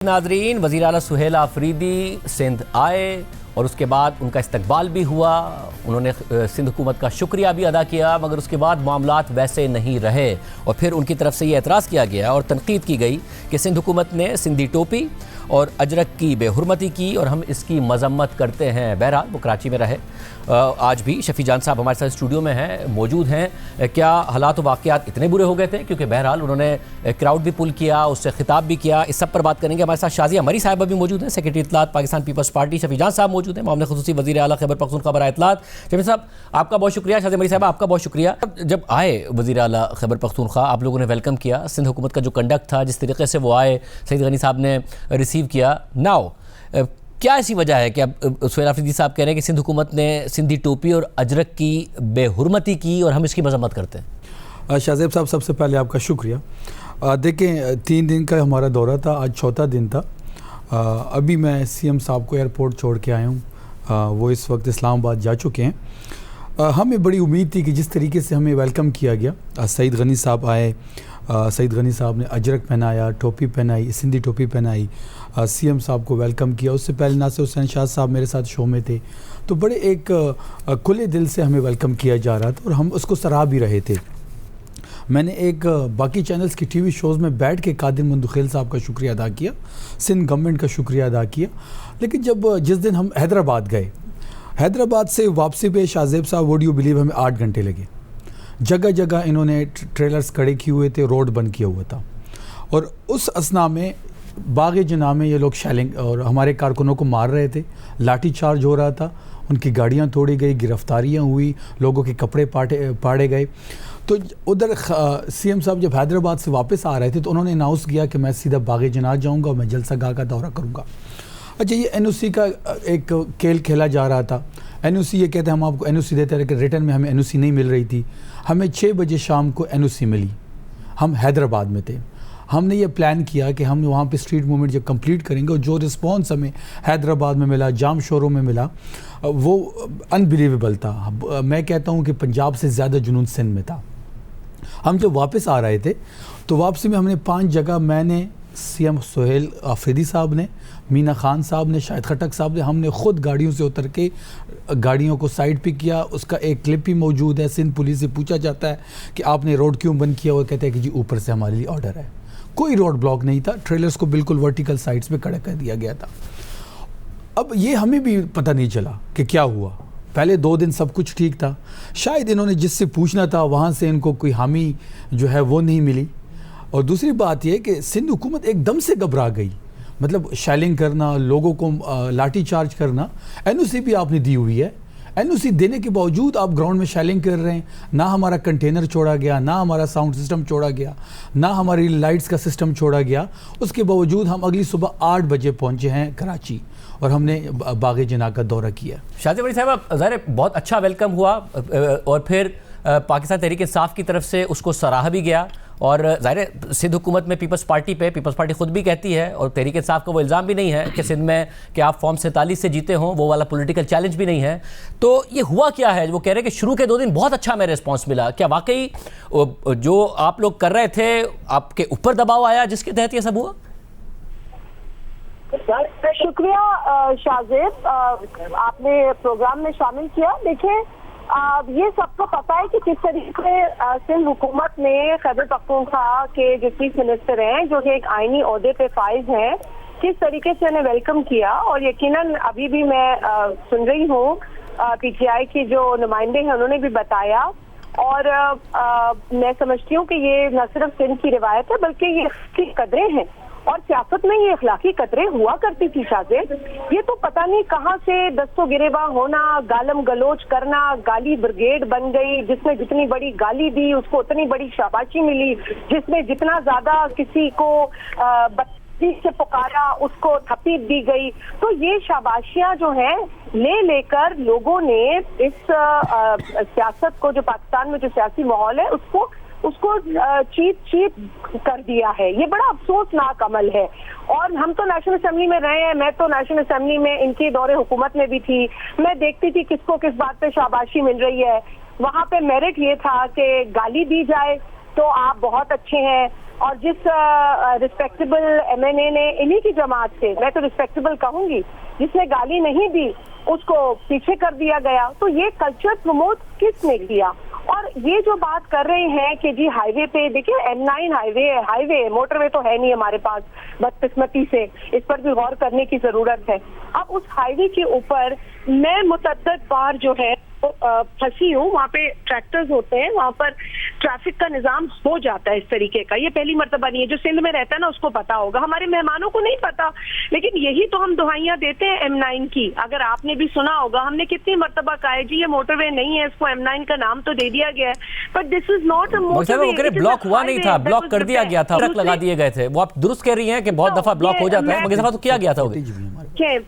नाजरीन, वज़ीर आला सुहेल आफरीदी सिंध आए और उसके बाद उनका इस्तकबाल भी हुआ। उन्होंने सिंध हुकूमत का शुक्रिया भी अदा किया, मगर उसके बाद मामलात वैसे नहीं रहे और फिर उनकी तरफ से ये एतराज़ किया गया और तनकीद की गई कि सिंध हुकूमत ने सिंधी टोपी और अजरक की बेहुरमती की और हम इसकी मजम्मत करते हैं। बहरहाल वो कराची में रहे। आज भी शफी जान साहब हमारे साथ स्टूडियो में हैं, मौजूद हैं। क्या हालात व वाक़यात इतने बुरे हो गए थे? क्योंकि बहरहाल उन्होंने क्राउड भी पुल किया, उससे खिताब भी किया। इस सब पर बात करेंगे। हमारे साथ शाजिया मरी साहिबा भी मौजूद हैं, सेक्रेटरी इत्तलात पाकिस्तान पीपल्स पार्टी। शफी जान साहब मौजूद हैं, मामले खुसूसी वज़ीर आला खैबर पख्तूनख्वा बराए इत्तलात। शफी साहब आपका बहुत शुक्रिया। शाजिया मरी साहिबा आपका बहुत शुक्रिया। जब आए वज़ीर आला खैबर पख्तूनख्वा, आप लोगों ने वेलकम किया। सिंध हुकूमत का जो कंडक्ट था, जिस तरीके से वो आए, सईद गनी साहब ने रिसीव किया। नाउ क्या ऐसी वजह है कि अब सुहेल आफरीदी साहब कह रहे हैं कि सिंध हुकूमत ने सिंधी टोपी और अजरक की बेहुरमती की और हम इसकी मजम्मत करते हैं? शाहजेब साहब, सबसे पहले आपका शुक्रिया। देखें, 3 दिन का हमारा दौरा था, आज चौथा दिन था। अभी मैं सीएम साहब को एयरपोर्ट छोड़ के आया हूँ। वो इस वक्त इस्लामाबाद जा चुके हैं। हमें बड़ी उम्मीद थी कि जिस तरीके से हमें वेलकम किया गया, सईद गनी साहब आए, सईद गनी साहब ने अजरक पहनाया, टोपी पहनाई, सिंधी टोपी पहनाई, सीएम साहब को वेलकम किया। उससे पहले नासिर हुसैन शाह साहब मेरे साथ शो में थे, तो बड़े एक खुले दिल से हमें वेलकम किया जा रहा था और हम उसको सराह भी रहे थे। मैंने एक बाकी चैनल्स की टीवी शोज़ में बैठ के कादिर मंदुखेल साहब का शुक्रिया अदा किया, सिंध गवर्नमेंट का शुक्रिया अदा किया। लेकिन जब जिस दिन हम हैदराबाद गए, हैदराबाद से वापसी पे शाहजेब साहब, वुड यू बिलीव, हमें 8 घंटे लगे। जगह जगह इन्होंने ट्रेलर्स खड़े किए हुए थे, रोड बंद किया हुआ था और उस असना में बाग़ जना में ये लोग शैलिंग और हमारे कारकुनों को मार रहे थे। लाठी चार्ज हो रहा था, उनकी गाड़ियाँ तोड़ी गई, गिरफ्तारियाँ हुई, लोगों के कपड़े पाड़े गए। तो उधर सीएम साहब जब हैदराबाद से वापस आ रहे थे तो उन्होंने अनाउंस किया कि मैं सीधा बाग़ जना जाऊँगा और मैं जलसा गाह का दौरा करूँगा। अच्छा, ये एनओसी का एक खेल खेला जा रहा था। एनओसी, ये कहते हैं हम आपको एनओसी देते रहे, कि रिटर्न में हमें एनओसी नहीं मिल रही थी। हमें 6 बजे शाम को एनओसी मिली। हम हैदराबाद में थे। हमने ये प्लान किया कि हम वहाँ पे स्ट्रीट मूवमेंट जब कंप्लीट करेंगे और जो रिस्पांस हमें हैदराबाद में मिला, जाम शोरों में मिला, वो अनबिलीवेबल था। मैं कहता हूँ कि पंजाब से ज़्यादा जुनून सिंध में था। हम जब वापस आ रहे थे तो वापसी में हमने 5 जगह, मैंने, सीएम सुहेल आफरीदी साहब ने, मीना खान साहब ने, शाहिद खटक साहब ने, हमने ख़ुद गाड़ियों से उतर के गाड़ियों को साइड पे किया। उसका एक क्लिप भी मौजूद है। सिंध पुलिस से पूछा जाता है कि आपने रोड क्यों बंद किया, वो कहते हैं कि जी ऊपर से हमारे लिए ऑर्डर है। कोई रोड ब्लॉक नहीं था, ट्रेलर्स को बिल्कुल वर्टिकल साइड्स पे खड़ा कर दिया गया था। अब ये हमें भी पता नहीं चला कि क्या हुआ। पहले 2 दिन सब कुछ ठीक था। शायद इन्होंने जिससे पूछना था वहाँ से इनको कोई हामी जो है वो नहीं मिली। और दूसरी बात यह कि सिंध हुकूमत एकदम से घबरा गई। मतलब शैलिंग करना, लोगों को लाठी चार्ज करना। एनओसी भी आपने दी हुई है, एनओसी देने के बावजूद आप ग्राउंड में शैलिंग कर रहे हैं। ना हमारा कंटेनर छोड़ा गया, ना हमारा साउंड सिस्टम छोड़ा गया, ना हमारी लाइट्स का सिस्टम छोड़ा गया। उसके बावजूद हम अगली सुबह 8 बजे पहुंचे हैं कराची और हमने बाग़ जना का दौरा किया। शाजिया मरी साहब, ज़ाहिर बहुत अच्छा वेलकम हुआ और फिर पाकिस्तान तहरीक इंसाफ की तरफ से उसको सराहा भी गया। और ज़ाहिर सिंध हुकूमत में पीपल्स पार्टी ख़ुद भी कहती है और तहरीक इंसाफ का वो इल्ज़ाम भी नहीं है कि सिंध में कि आप फॉर्म 47 से जीते हों, वो वाला पॉलिटिकल चैलेंज भी नहीं है। तो ये हुआ क्या है? वो कह रहे हैं कि शुरू के 2 दिन बहुत अच्छा हमें रिस्पांस मिला। क्या वाकई जो आप लोग कर रहे थे, आपके ऊपर दबाव आया जिसके तहत ये सब हुआ? शुक्रिया शाहजेब, आपने प्रोग्राम में शामिल किया। देखिए, ये सबको पता है कि किस तरीके से सिंध हुकूमत ने खैबर पख्तूनख्वा के जो चीफ मिनिस्टर हैं, जो कि एक आईनी ओहदे पे फाइज हैं, किस तरीके से उन्हें वेलकम किया। और यकीनन अभी भी मैं सुन रही हूँ पीटीआई के जो नुमाइंदे हैं उन्होंने भी बताया। और मैं समझती हूँ कि ये न सिर्फ सिंध की रिवायत है बल्कि ये इसकी कदरें हैं और सियासत में ये अखलाकी कदरें हुआ करती थी। शायद ये तो पता नहीं कहाँ से दस्तों गिरेबा होना, गालम गलोच करना, गाली ब्रिगेड बन गई। जिसने जितनी बड़ी गाली दी उसको उतनी बड़ी शाबाशी मिली, जिसने जितना ज्यादा किसी को बदतमीजी से पुकारा उसको थप्पी दी गई। तो ये शाबाशियां जो हैं लेकर लोगों ने इस सियासत को, जो पाकिस्तान में जो सियासी माहौल है, उसको चीप कर दिया है। ये बड़ा अफसोसनाक अमल है। और हम तो नेशनल असेंबली में रहे हैं, मैं तो नेशनल असेंबली में इनके दौरे हुकूमत में भी थी। मैं देखती थी किसको किस बात पे शाबाशी मिल रही है। वहाँ पे मेरिट ये था कि गाली दी जाए तो आप बहुत अच्छे हैं, और जिस रिस्पेक्टेबल एमएनए ने इन्हीं की जमात से, मैं तो रिस्पेक्टेबल कहूंगी, जिसने गाली नहीं दी उसको पीछे कर दिया गया। तो ये कल्चर प्रमोट किसने किया? और ये जो बात कर रहे हैं कि जी हाईवे पे, देखिए M9 हाईवे मोटरवे तो है नहीं हमारे पास बदकिस्मती से, इस पर भी गौर करने की जरूरत है। अब उस हाईवे के ऊपर मैं मुतअद्दिद बार जो है फंसी हूँ, वहाँ पे ट्रैक्टर्स होते हैं, वहाँ पर ट्रैफिक का निजाम हो जाता है इस तरीके का। ये पहली मर्तबा नहीं है, जो सिंध में रहता है ना उसको पता होगा, हमारे मेहमानों को नहीं पता। लेकिन यही तो हम दुहाइयां देते हैं M9 की। अगर आपने भी सुना होगा, हमने कितनी मर्तबा कहा है जी ये मोटरवे नहीं है, इसको M9 का नाम तो दे दिया गया है, but this is not a motorway. Block हुआ नहीं था, ब्लॉक कर दिया गया था, ट्रक लगा दिए गए थे। वो आप दुरुस्त कह रही हैं कि बहुत दफा ब्लॉक हो जाता है, मगर दफा तो किया गया था।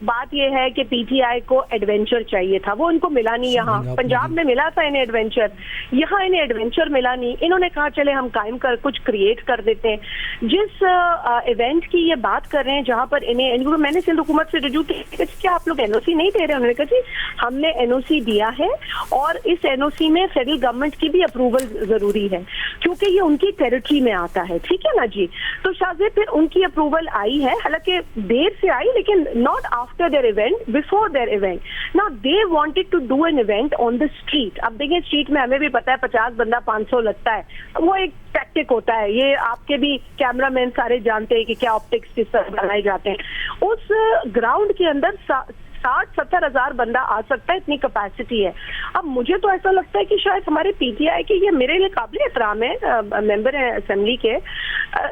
बात यह है कि पीटीआई को एडवेंचर चाहिए था, वो उनको मिला नहीं। यहाँ पंजाब में मिला था इन्हें एडवेंचर, यहाँ इन्हें एडवेंचर मिला नहीं। इन्होंने कहा चले हम कायम कर कुछ क्रिएट कर देते हैं। जिस इवेंट की ये बात कर रहे हैं जहाँ पर इन्हें, मैंने सिंध हुकूमत से रुजू किया, क्या आप लोग एनओसी नहीं दे रहे? उन्होंने कहा जी हमने एनओसी दिया है और इस एनओसी में फेडरल गवर्नमेंट की भी अप्रूवल जरूरी है क्योंकि ये उनकी टेरिटरी में आता है, ठीक है ना जी। तो शाज़ेब फिर उनकी अप्रूवल आई है, हालांकि देर से आई, लेकिन not after their event, before their event. Now they wanted to do an event on the street. अब देखिए स्ट्रीट में हमें भी पता है 50 बंदा 500 लगता है, वो एक टैक्टिक होता है। ये आपके भी कैमरामैन सारे जानते हैं कि क्या ऑप्टिक्स किस तरह बनाए जाते हैं। उस ग्राउंड के अंदर 60-70 हजार बंदा आ सकता है, इतनी कैपेसिटी है। अब मुझे तो ऐसा लगता है कि शायद हमारे पीटीआई के, ये मेरे लिए काबिल एहतराम है, मेंबर है असेंबली के,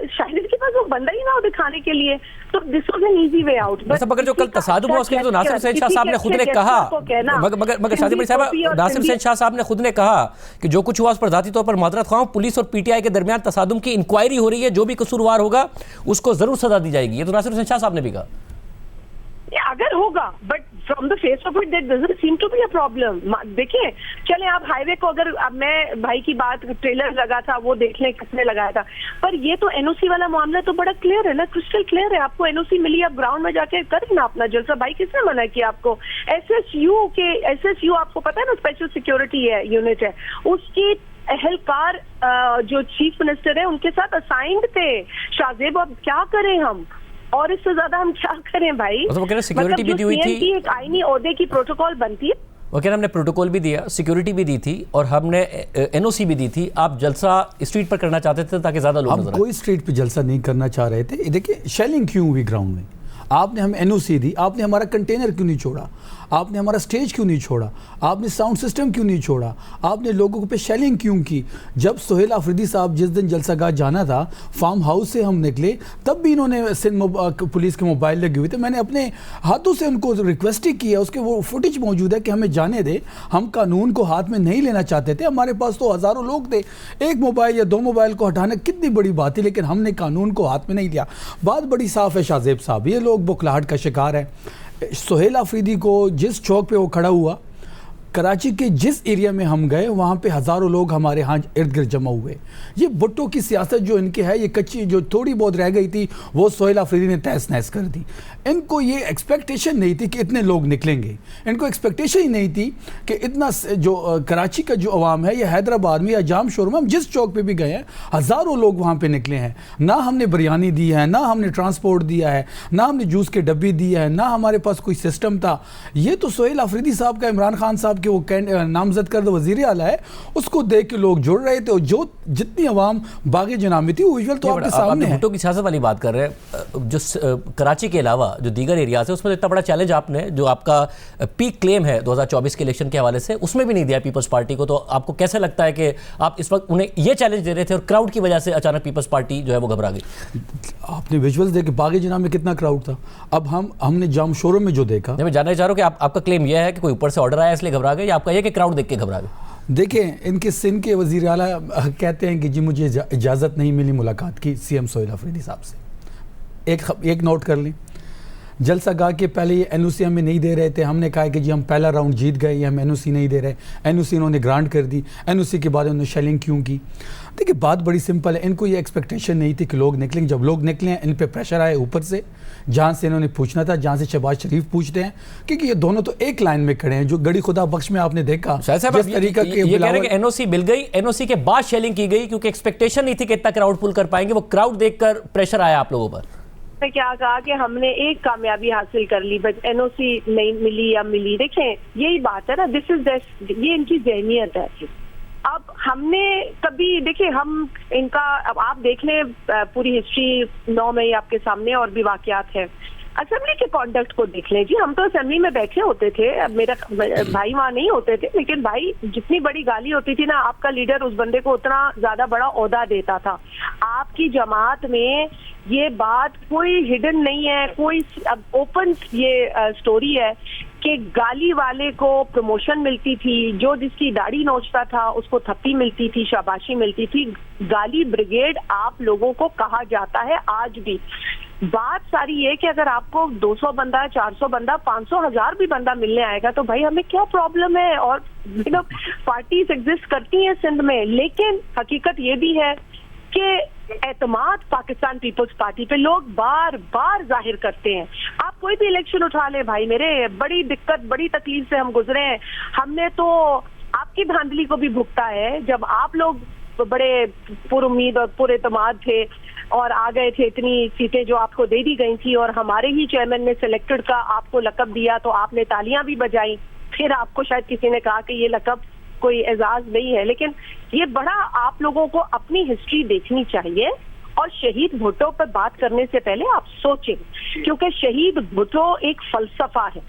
शायद इनके पास वो बंदा ही ना हो दिखाने के लिए, तो this was an easy way out. मगर जो कल तसादुम हुआ उसके लिए तो नासिर हुसैन शाह साहब ने खुद ने कहा, मगर शादी बड़ी साहब, नासिर हुसैन शाह साहब ने खुद ने कहा कि जो कुछ हुआ उस पर जाती तौर पर माजरत ख्वाह, पुलिस और पीटीआई के दरमियान तसादुम की इंक्वायरी हो रही है, जो भी कसूरवार होगा उसको जरूर सजा दी जाएगी। ये तो नासिर हुसैन शाह साहब ने भी कहा। अगर होगा, but from the face of it that doesn't seem to be a problem. देखिए चले आप हाईवे को, अगर अब मैं भाई की बात, ट्रेलर लगा था वो देख लें किसने लगाया था, पर ये तो एनओसी वाला मामला तो बड़ा क्लियर है ना, क्रिस्टल क्लियर है। आपको एनओसी मिली, आप ग्राउंड में जाके करें ना अपना जलसा। भाई किसने मना किया आपको? एसएसयू आपको पता है ना, स्पेशल सिक्योरिटी है यूनिट है, उसकी एहलकार जो चीफ मिनिस्टर है उनके साथ असाइंड थे। शाज़ेब अब क्या करें हम, और इससे ज्यादा हम क्या करें भाई? सिक्योरिटी भी दी हुई थी, एक आईनी ओहदे की प्रोटोकॉल बनती है, वो कह रहे हमने प्रोटोकॉल भी दिया, सिक्योरिटी भी दी थी और हमने एनओसी भी दी थी। आप जलसा स्ट्रीट पर करना चाहते थे ताकि ज्यादा लोग हम कोई स्ट्रीट पे जलसा नहीं करना चाह रहे थे। देखिए शेलिंग क्यों हुई ग्राउंड में, आपने हमें एनओसी दी, आपने हमारा कंटेनर क्यों नहीं छोड़ा, आपने हमारा स्टेज क्यों नहीं छोड़ा, आपने साउंड सिस्टम क्यों नहीं छोड़ा, आपने लोगों पे शेलिंग क्यों की? जब सोहेल आफरीदी साहब जिस दिन जलसागाह जाना था, फार्म हाउस से हम निकले, तब भी इन्होंने सिंध पुलिस के मोबाइल लगे हुए थे। मैंने अपने हाथों से उनको रिक्वेस्ट ही किया, उसके वो फुटेज मौजूद है कि हमें जाने दे, हम कानून को हाथ में नहीं लेना चाहते थे। हमारे पास तो हज़ारों लोग थे, एक मोबाइल या 2 मोबाइल को हटाना कितनी बड़ी बात है, लेकिन हमने कानून को हाथ में नहीं लिया। बात बड़ी साफ़ है शाज़ेब साहब, ये लोग बुखलाहट का शिकार है। सोहेल आफरीदी को जिस चौक पे वो खड़ा हुआ, कराची के जिस एरिया में हम गए वहाँ पे हज़ारों लोग हमारे यहाँ इर्द गिर्द जमा हुए। ये भुट्टो की सियासत जो इनके है, ये कच्ची जो थोड़ी बहुत रह गई थी वो सोहेल आफरीदी ने तहस नहस कर दी। इनको ये एक्सपेक्टेशन नहीं थी कि इतने लोग निकलेंगे, इनको एक्सपेक्टेशन ही नहीं थी कि इतना जो कराची का जो अवाम है, या हैदराबाद में या जाम शोर में, हम जिस चौक पे भी गए हैं हज़ारों लोग वहाँ पे निकले हैं। ना हमने बिरयानी दी है, ना हमने ट्रांसपोर्ट दिया है, ना हमने जूस के डब्बी दी है, ना हमारे पास कोई सिस्टम था। ये तो सोहेल आफरीदी साहब का, इमरान खान साहब के वो नामजद करद वज़ीर आला है, उसको देख के लोग जुड़ रहे थे, और जो जितनी अवाम बागी जनाब में थी वो विजुअल तो आपके सामने है। भुट्टो की सियासत वाली बात कर रहे हैं, जो कराची के अलावा जो दीगर एरियाज है उसमें इतना बड़ा चैलेंज आपने, जो आपका पीक क्लेम है 2024 के इलेक्शन के हवाले से, उसमें भी नहीं दिया पीपल्स पार्टी को। तो आपको कैसे लगता है कि आप इस वक्त उन्हें ये चैलेंज दे रहे थे और क्राउड की वजह से अचानक पीपल्स पार्टी जो है वो घबरा गई? आपने विजुअल्स देखे बागी जनाब में कितना क्राउड था। अब हमने जाम शोरों में जो देखा, मैं जानना चाह रहा हूँ कि आपका क्लेम यह है कि कोई ऊपर से ऑर्डर आया इसलिए घबरा गए, या आपका यह कि क्राउड देख के घबरा गए? देखें, इनके सिंध के वज़ीर आला कहते हैं कि जी मुझे इजाज़त नहीं मिली मुलाकात की सीएम सोहेल आफरीदी साहब से। एक नोट कर लें, जलसा गा के पहले ये एनओसी हमें नहीं दे रहे थे, हमने कहा कि जी हम पहला राउंड जीत गए, ये हम एनओसी नहीं दे रहे, एनओसी इन्होंने ग्रांट कर दी, एनओसी के बाद उन्होंने शेलिंग क्यों की। देखिए बात बड़ी सिंपल है, इनको ये एक्सपेक्टेशन नहीं थी कि लोग निकलेंगे, जब लोग निकले हैं इन पे प्रेशर आए ऊपर से, जहाँ से इन्होंने पूछना था, जहाँ से शहबाज शरीफ पूछते हैं, क्योंकि ये दोनों तो एक लाइन में खड़े हैं। जो गड़ी खुदा बख्श में आपने देखा जिस तरीका के ये कह रहे हैं कि एनओसी मिल गई, एनओसी के बाद शेलिंग की गई क्योंकि एक्सपेक्टेशन नहीं थी कि इतना क्राउड पुल कर पाएंगे, वो क्राउड देखकर प्रेशर आया आप लोगों पर। मैं क्या कहा कि हमने एक कामयाबी हासिल कर ली, बट एनओसी नहीं मिली या मिली, देखें यही बात है ना, दिस इज ये इनकी जहनियत है। अब हमने कभी देखिए हम इनका, अब आप देख लें पूरी हिस्ट्री 9 मई आपके सामने और भी वाकयात है, असेंबली के कॉन्डक्ट को देख लें जी। हम तो असेंबली में बैठे होते थे, अब मेरा भाई वहाँ नहीं होते थे, लेकिन भाई जितनी बड़ी गाली होती थी ना, आपका लीडर उस बंदे को उतना ज्यादा बड़ा ओहदा देता था। आपकी जमात में ये बात कोई हिडन नहीं है, कोई अब ओपन ये स्टोरी है कि गाली वाले को प्रमोशन मिलती थी, जो जिसकी दाढ़ी नोचता था उसको थप्पी मिलती थी, शाबाशी मिलती थी। गाली ब्रिगेड आप लोगों को कहा जाता है आज भी। बात सारी ये कि अगर आपको 200 बंदा, 400 बंदा, 500, 1000 भी बंदा मिलने आएगा तो भाई हमें क्या प्रॉब्लम है। और पार्टीज एग्जिस्ट करती हैं सिंध में, लेकिन हकीकत ये भी है कि एतमाद पाकिस्तान पीपल्स पार्टी पे लोग बार बार जाहिर करते हैं। आप कोई भी इलेक्शन उठा ले भाई मेरे, बड़ी दिक्कत बड़ी तकलीफ से हम गुजरे हैं। हमने तो आपकी धांधली को भी भुगता है, जब आप लोग बड़े पुरुम्मीद और पुरएतमाद थे और आ गए थे, इतनी सीटें जो आपको दे दी गई थी और हमारे ही चेयरमैन ने सिलेक्टेड का आपको लकब दिया तो आपने तालियां भी बजाई। फिर आपको शायद किसी ने कहा कि ये लकब कोई एजाज नहीं है, लेकिन ये बड़ा आप लोगों को अपनी हिस्ट्री देखनी चाहिए। और शहीद भुट्टो पर बात करने से पहले आप सोचें, क्योंकि शहीद भुट्टो एक फलसफा है।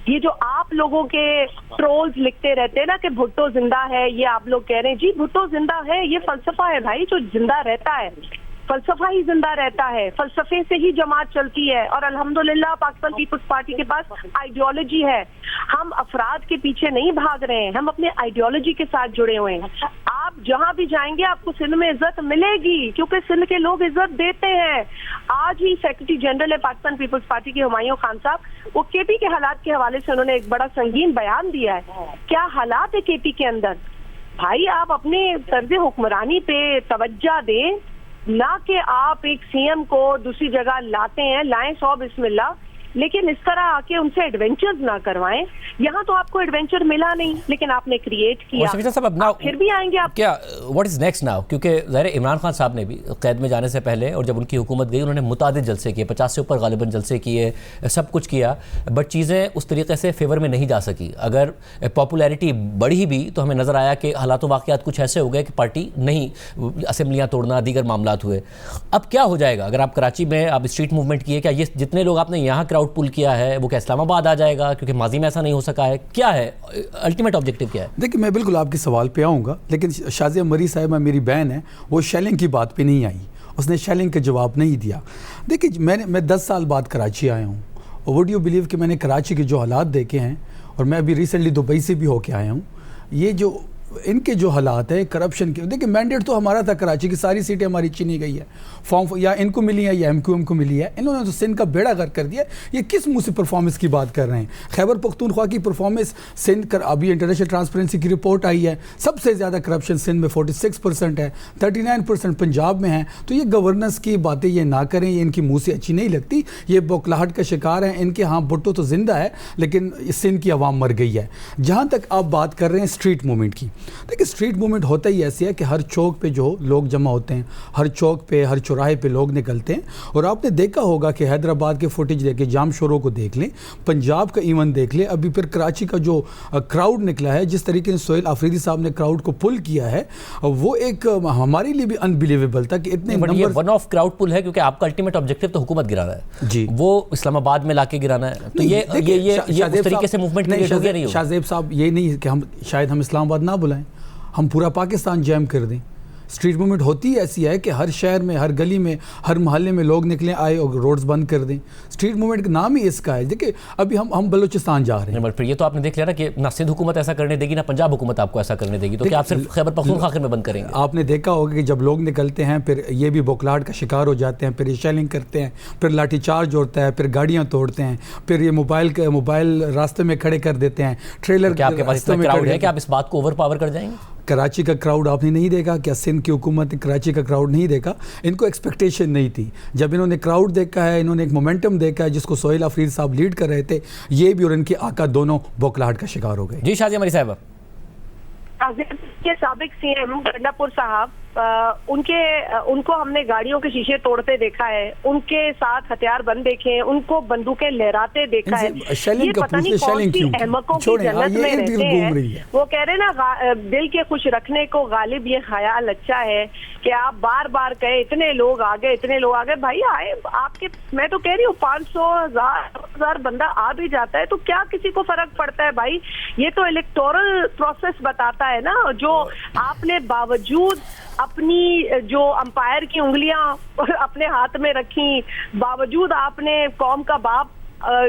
ये जो आप लोगों के ट्रोल्स लिखते रहते हैं ना कि भुट्टो जिंदा है, ये आप लोग कह रहे हैं जी भुट्टो जिंदा है, ये फलसफा है भाई, जो जिंदा रहता है फलसफा ही जिंदा रहता है, फलसफे से ही जमात चलती है। और अल्हम्दुलिल्लाह पाकिस्तान पीपल्स पार्टी के पास आइडियोलॉजी है। हम अफराद के पीछे नहीं भाग रहे हैं, हम अपने आइडियोलॉजी के साथ जुड़े हुए हैं। आप जहां भी जाएंगे आपको सिंध में इज्जत मिलेगी, क्योंकि सिंध के लोग इज्जत देते हैं। आज ही सेक्रेटरी जनरल है पाकिस्तान पीपल्स पार्टी के हुमायूं खान साहब, वो केपी के हालात के हवाले से उन्होंने एक बड़ा संगीन बयान दिया है। क्या हालात है केपी के अंदर? भाई आप अपने तर्ज हुक्मरानी पे तवज्जो दें, ना कि आप एक सीएम को दूसरी जगह लाते हैं, लाएं 100 बिस्मिल्लाह, लेकिन इस तरह आके उनसे एडवेंचर्स ना करवाएं। यहाँ तो आपको एडवेंचर मिला नहीं, लेकिन आपने क्रिएट किया। आप फिर भी आएंगे आप क्या व्हाट इज नेक्स्ट नाउ? क्योंकि ज़ाहिर इमरान खान साहब ने भी कैद में जाने से पहले और जब उनकी हुकूमत गई उन्होंने मुतादिद जलसे किए, 50 से ऊपर गालिबन जलसे किए, सब कुछ किया, बट चीज़ें उस तरीके से फेवर में नहीं जा सकी। अगर पॉपुलैरिटी बढ़ी भी तो हमें नज़र आया कि हालात वाक़यात कुछ ऐसे हो गए कि पार्टी नहीं, असेंबलियाँ तोड़ना, दीगर मामलात हुए। अब क्या हो जाएगा? अगर आप कराची में आप स्ट्रीट मूवमेंट किए, क्या ये जितने लोग आपने यहाँ क्राउड पुल किया है वो क्या इस्लामाबाद आ जाएगा? क्योंकि माजी में ऐसा नहीं हो सका है। क्या है अल्टीमेट ऑब्जेक्टिव क्या है? देखिए मैं बिल्कुल आपके सवाल पे आऊँगा, लेकिन शाज़िया मरी साहिबा मेरी बहन है, वो शेलिंग की बात पे नहीं आई, उसने शेलिंग का जवाब नहीं दिया। देखिए मैं 10 साल बाद कराची आया हूँ और वुड यू बिलीव कि मैंने कराची के जो हालात देखे हैं, और मैं अभी रिसेंटली दुबई से भी होके आया हूँ, ये जो इनके जो हालात है करप्शन के, देखिए मैंडेट तो हमारा था, कराची की सारी सीटें हमारी छीनी गई है, फॉर्म या इनको मिली है या एमक्यूएम को मिली है, इन्होंने तो सिंध का बेड़ा गर्क कर दिया। ये किस मुंह से परफॉर्मेंस की बात कर रहे हैं? खैबर पख्तूनख्वा की परफॉर्मेंस सिंध कर, अभी इंटरनेशनल ट्रांसपेरेंसी की रिपोर्ट आई है, सबसे ज़्यादा करप्शन सिंध में 46% है, 39% पंजाब में है। तो ये गवर्नेंस की बातें ये ना करें, ये इनकी मुँह से अच्छी नहीं लगती, ये बौखलाहट का शिकार हैं इनके। हाँ भुट्टो तो जिंदा है, लेकिन सिंध की आवाम मर गई है। जहाँ तक आप बात कर रहे हैं स्ट्रीट मूवमेंट की, देखिए स्ट्रीट मूवमेंट होता ही ऐसे है कि हर चौक पे जो लोग जमा होते हैं, हर चौक पे हर चौराहे पे लोग निकलते हैं। और आपने देखा होगा कि हैदराबाद के फुटेज देखे, जाम शोरों को देख लें, पंजाब का इवेंट देख लें, अभी फिर कराची का जो क्राउड निकला है, जिस तरीके से सोहेल आफरीदी साहब ने क्राउड को पुल किया है, वो एक हमारे लिए भी अनबिलीवेबल था कि इतने नंबर। वन ऑफ क्राउड पुल है क्योंकि आपका अल्टीमेट ऑब्जेक्टिव तो हुकूमत गिराना है जी, वो इस्लामाबाद में लाके गिराना है। तो ये उस तरीके से मूवमेंट नहीं हो। शाहजेब साहब ये नहीं कि हम शायद हम इस्लामाबाद ना बुलाएं, हम पूरा पाकिस्तान जैम कर दें। स्ट्रीट मूवमेंट होती ऐसी है कि हर शहर में, हर गली में, हर मोहल्ले में लोग निकलें आए और रोड्स बंद कर दें। स्ट्रीट मूवमेंट का नाम ही इसका है। देखिए अभी हम बलूचिस्तान जा रहे हैं, फिर ये तो आपने देख लिया ना कि ना सिंध हुकूमत ऐसा करने देगी ना पंजाब हुकूमत आपको ऐसा करने देगी, तो क्या आप सिर्फ खैबर पख्तूनख्वा आखिर में बंद करेंगे? आपने देखा होगा कि जब लोग निकलते हैं फिर ये भी बौखलाहट का शिकार हो जाते हैं, फिर ये शेलिंग करते हैं, फिर लाठीचार्ज होता है, फिर गाड़ियां तोड़ते हैं, फिर ये मोबाइल रास्ते में खड़े कर देते हैं, ट्रेलर। क्या आपके पास इतना क्राउड है कि आप इस बात को ओवर पावर कर जाएंगे? कराची का क्राउड आपने नहीं देखा क्या? सिंध की हुकूमत ने कराची का क्राउड नहीं देखा? इनको एक्सपेक्टेशन नहीं थी। जब इन्होंने क्राउड देखा है, इन्होंने एक मोमेंटम देखा है जिसको सोहेल अफरीदी साहब लीड कर रहे थे, ये भी और इनके आका दोनों बौखलाहट का शिकार हो गए। जी शाजिया मरी साहब, के साबिक सीएम गंडापुर साहब, उनको हमने गाड़ियों के शीशे तोड़ते देखा है, उनके साथ हथियार बंद देखे हैं, उनको बंदूकें लहराते देखा है। ये पता नहीं कौन सी अहमकों की जन्नत में रहते हैं। वो कह रहे ना दिल के खुश रखने को गालिब ये ख्याल अच्छा है कि आप बार बार कहे इतने लोग आ गए भाई आए आपके। मैं तो कह रही हूँ 500,000 बंदा आ भी जाता है तो क्या किसी को फर्क पड़ता है भाई? ये तो इलेक्टोरल प्रोसेस बताता है ना, जो आपने बावजूद अपनी जो अंपायर की उंगलियां अपने हाथ में रखी, बावजूद आपने कौम का बाप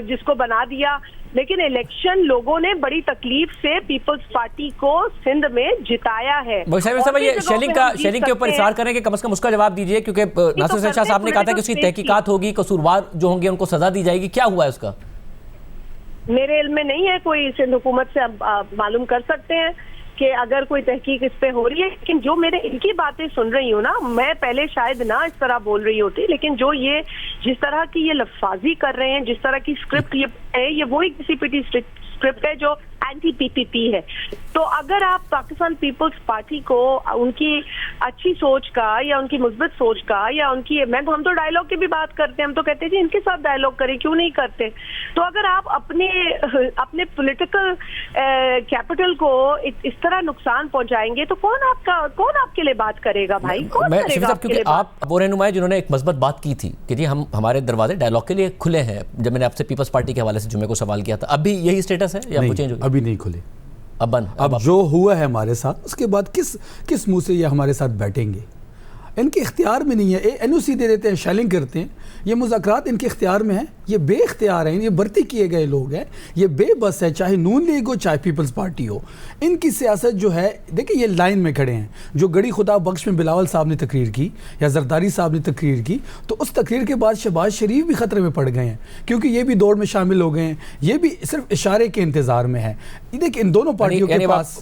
जिसको बना दिया, लेकिन इलेक्शन लोगों ने बड़ी तकलीफ से पीपल्स पार्टी को सिंध में जिताया है। ये शेलिंग के ऊपर इशारा करें कि कम से कम उसका जवाब दीजिए, क्योंकि नासिर शाह साहब ने कहा था कि उसकी तहकीकात होगी, कसूरवार जो होंगे उनको सजा दी जाएगी। क्या हुआ है उसका? मेरे इल्म में नहीं है, कोई सिंध हुकूमत से मालूम कर सकते हैं कि अगर कोई तहकीक इस पे हो रही है। लेकिन जो मेरे इनकी बातें सुन रही हूँ ना, मैं पहले शायद ना इस तरह बोल रही होती, लेकिन जो ये जिस तरह की ये लफ्जाजी कर रहे हैं, जिस तरह की स्क्रिप्ट ये वही किसी स्क्रिप्ट है जो एंटी पीपीपी है। तो अगर आप पाकिस्तान पीपल्स पार्टी को उनकी अच्छी सोच का या उनकी मुस्बत सोच का या उनकी, हम तो डायलॉग की भी बात करते हैं, हम तो कहते हैं जी इनके साथ डायलॉग करें, क्यों नहीं करते? तो अगर आप अपने पॉलिटिकल कैपिटल को इस तरह नुकसान पहुंचाएंगे तो कौन आपके लिए बात करेगा भाई? कौन करेगा आपके लिए? आप वो रहनुमा जिन्होंने एक मस्बत बात की थी कि जी हमारे दरवाजे डायलॉग के लिए खुले हैं, जब मैंने आपसे पीपल्स पार्टी के हवाले से जुम्मे को सवाल किया था, अभी यही स्टेटस है या चेंज हो गया? अभी नहीं खुले, अब जो हुआ है हमारे साथ उसके बाद किस मुंह से ये हमारे साथ बैठेंगे? इनके इख्तियार में नहीं है। एनओसी दे देते हैं, शेलिंग करते हैं, ये मुज़ाकरात इनके इख्तियार में है, ये बेइख्तियार हैं, ये भर्ती किए गए लोग हैं, ये बेबस है, चाहे नून लीग हो चाहे पीपल्स पार्टी हो। इनकी सियासत जो है, देखिए ये लाइन में खड़े हैं। जो गड़ी खुदा बख्श में बिलावल साहब ने तकरीर की या जरदारी साहब ने तकरीर की, तो उस तकरीर के बाद शहबाज शरीफ भी खतरे में पड़ गए हैं, क्योंकि ये भी दौड़ में शामिल हो गए हैं, ये भी सिर्फ इशारे के इंतजार में है। देखिए इन दोनों पार्टियों के पास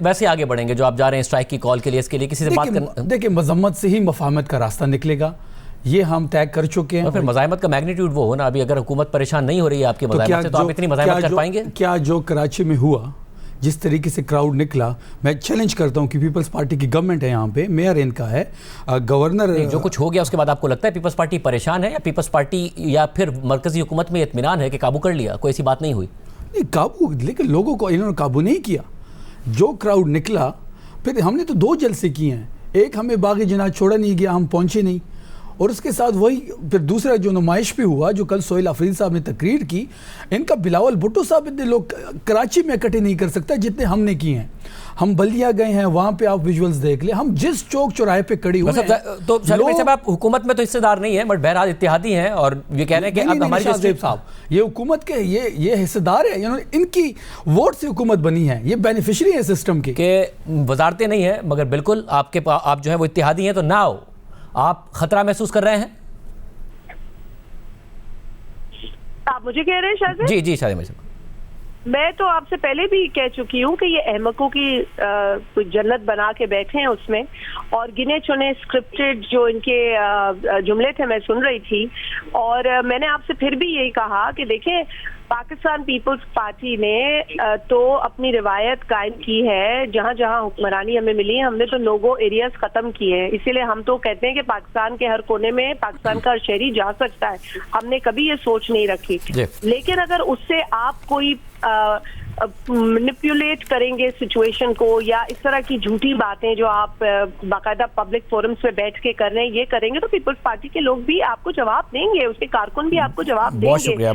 वैसे आगे बढ़ेंगे जो आप जा रहे हैं स्ट्राइक की कॉल के लिए, इसके लिए किसी से बात करना? देखिए मजम्मत से ही मफाहमत का रास्ता निकलेगा, ये हम तय कर चुके हैं। तो फिर मज़ाहमत का मैग्नीट्यूड वो हो ना, अभी अगर हुकूमत परेशान नहीं हो रही है आपकी मज़ाहमत से, तो आप इतनी मज़ाहमत कर पाएंगे? क्या जो कराची में हुआ, जिस तरीके से क्राउड निकला, मैं चैलेंज करता हूं कि पीपल्स पार्टी की गवर्नमेंट है, यहाँ पे मेयर इनका है, गवर्नर, जो कुछ हो गया उसके बाद आपको लगता है पीपल्स पार्टी परेशान है, या पीपल्स पार्टी या फिर मरकजी हुकूमत में इत्मीनान है कि काबू कर लिया? कोई ऐसी बात नहीं हुई? नहीं काबू, लेकिन लोगों को इन्होंने काबू नहीं किया। जो क्राउड निकला, फिर हमने तो 2 जलसे किए हैं, एक हमें बागी जनाज छोड़ा नहीं गया, हम पहुंचे नहीं, और उसके साथ वही फिर दूसरा जो नुमाइश भी हुआ, जो कल सोहेल अफरीदी साहब ने तकरीर की, इनका बिलावल भुट्टो साहब इतने लोग कराची में इकट्ठे नहीं कर सकता जितने हमने किए हैं। हम बल्दिया गए हैं, वहाँ पे आप विजुअल्स देख ले, हम जिस चौक चौराहे पे खड़ी हुए हैं, तो साहब आप हुकूमत में तो हिस्सेदार नहीं है, बट बहरहाल इत्तेहादी हैं, और ये कह रहे हैं कि अब हमारी साहब ये हुकूमत के ये हिस्सेदार है, इनकी वोट से हुकूमत बनी है, ये बेनिफिशियरी है सिस्टम के वजारतें नहीं है, मगर बिल्कुल आप जो है वो इत्तेहादी हैं, तो नाउ आप खतरा महसूस कर रहे हैं? आप मुझे कह रहे हैं शायद? जी शायद मैं तो आपसे पहले भी कह चुकी हूँ कि ये अहमकों की कोई जन्नत बना के बैठे हैं उसमें, और गिने चुने स्क्रिप्टेड जो इनके जुमले थे मैं सुन रही थी। और मैंने आपसे फिर भी यही कहा कि देखें, पाकिस्तान पीपल्स पार्टी ने तो अपनी रिवायत कायम की है, जहां जहां हुक्मरानी हमें मिली है हमने तो नो-गो एरियाज खत्म किए हैं। इसीलिए हम तो कहते हैं कि पाकिस्तान के हर कोने में पाकिस्तान का हर शहरी जा सकता है, हमने कभी ये सोच नहीं रखी। लेकिन अगर उससे आप कोई मैनिपुलेट करेंगे सिचुएशन को, या इस तरह की झूठी बातें जो आप बाकायदा पब्लिक फोरम्स पे बैठ के कर रहे हैं, ये करेंगे, तो पीपल्स पार्टी के लोग भी आपको जवाब देंगे, उसके कारकुन भी आपको जवाब देंगे। बहुत शुक्रिया।